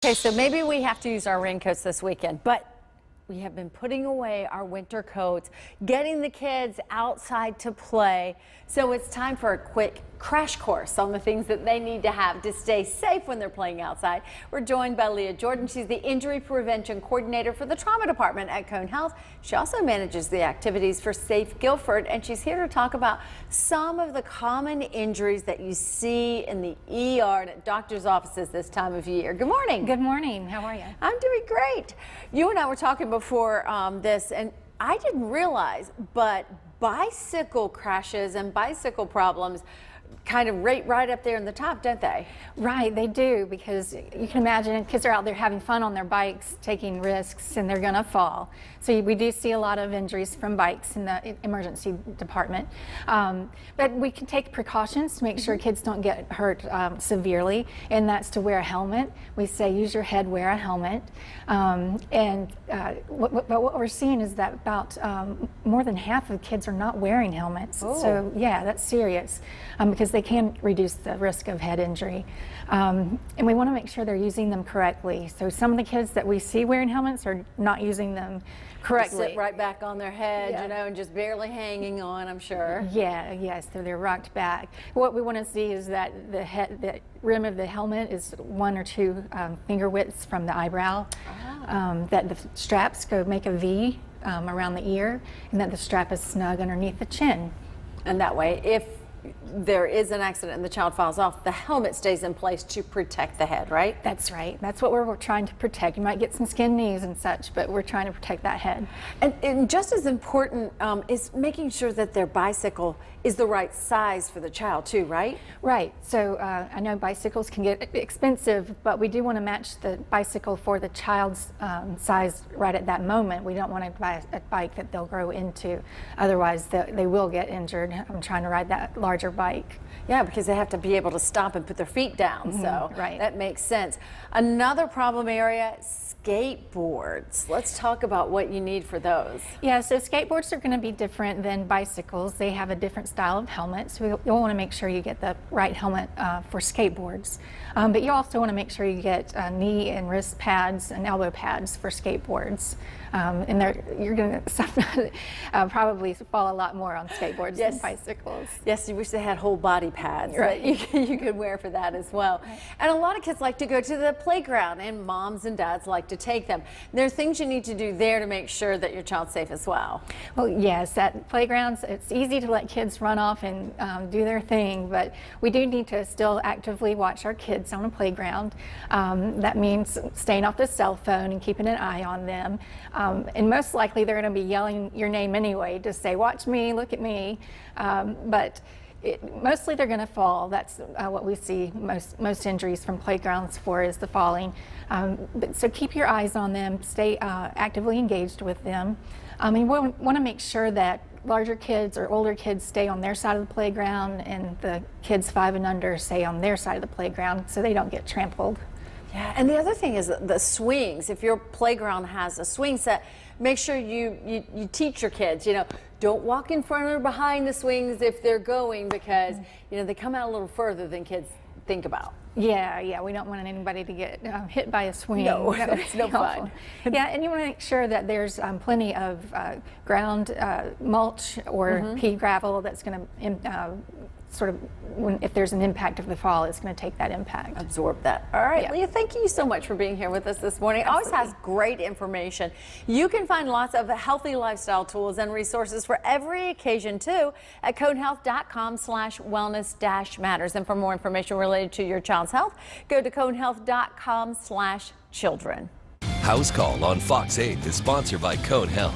Okay, so maybe we have to use our raincoats this weekend, but we have been putting away our winter coats, getting the kids outside to play. So it's time for a quick crash course on the things that they need to have to stay safe when they're playing outside. We're joined by Leah Jordan. She's the Injury Prevention Coordinator for the Trauma Department at Cone Health. She also manages the activities for Safe Guilford, and she's here to talk about some of the common injuries that you see in the ER and at doctors' offices this time of year. Good morning. Good morning. How are you? I'm doing great. You and I were talking before this, and I didn't realize, but bicycle crashes and bicycle problems kind of rate right up there in the top, don't they? Right, they do, because you can imagine kids are out there having fun on their bikes, taking risks, and they're going to fall. So we do see a lot of injuries from bikes in the emergency department. But we can take precautions to make sure kids don't get hurt severely, and that's to wear a helmet. We say use your head, wear a helmet. What we're seeing is that about more than half of kids are not wearing helmets. Oh. So yeah, that's serious, because they can reduce the risk of head injury. And we want to make sure they're using them correctly. So some of the kids that we see wearing helmets are not using them correctly. They sit right back on their head, Yeah. you know, and just barely hanging on, I'm sure. Yeah, yes, so they're rocked back. What we want to see is that the rim of the helmet is 1 or 2 finger widths from the eyebrow, that the straps go make a V around the ear, and that the strap is snug underneath the chin. And that way, if there is an accident and the child falls off, the helmet stays in place to protect the head, right? That's right. That's what we're trying to protect. You might get some skinned knees and such, but we're trying to protect that head. And just as important is making sure that their bicycle is the right size for the child too, right? Right. So I know bicycles can get expensive, but we do want to match the bicycle for the child's size right at that moment. We don't want to buy a bike that they'll grow into. Otherwise, they will get injured. I'm trying to ride that larger bike. Yeah, because they have to be able to stop and put their feet down. So right. That makes sense. Another problem area, skateboards. Let's talk about what you need for those. Yeah, so skateboards are going to be different than bicycles. They have a different style of helmet, so you'll want to make sure you get the right helmet for skateboards. But you also want to make sure you get knee and wrist pads and elbow pads for skateboards. And you're going to probably fall a lot more on skateboards than bicycles. Yes, you wish they had whole body pads right. that you could wear for that as well. Right. And a lot of kids like to go to the playground, and moms and dads like to take them. There are things you need to do there to make sure that your child's safe as well. Well, yes, at playgrounds, it's easy to let kids run off and do their thing, but we do need to still actively watch our kids on a playground. That means staying off the cell phone and keeping an eye on them. And most likely they're going to be yelling your name anyway to say, watch me, look at me. But mostly they're going to fall. That's what we see most injuries from playgrounds for, is the falling. So keep your eyes on them, stay actively engaged with them. We want to make sure that larger kids or older kids stay on their side of the playground, and the kids 5 and under stay on their side of the playground so they don't get trampled. Yeah, and the other thing is the swings. If your playground has a swing set, make sure you teach your kids, you know, don't walk in front or behind the swings if they're going, because, you know, they come out a little further than kids think about. Yeah, we don't want anybody to get hit by a swing. No, it's no fun. Yeah, and you want to make sure that there's plenty of ground mulch or pea gravel that's going to if there's an impact of the fall, it's going to take that impact. Absorb that. All right, yeah. Leah, thank you so much for being here with us this morning. Absolutely. Always has great information. You can find lots of healthy lifestyle tools and resources for every occasion too at conehealth.com/wellness-matters. And for more information related to your child's health, go to conehealth.com/children. House Call on Fox 8 is sponsored by Cone Health.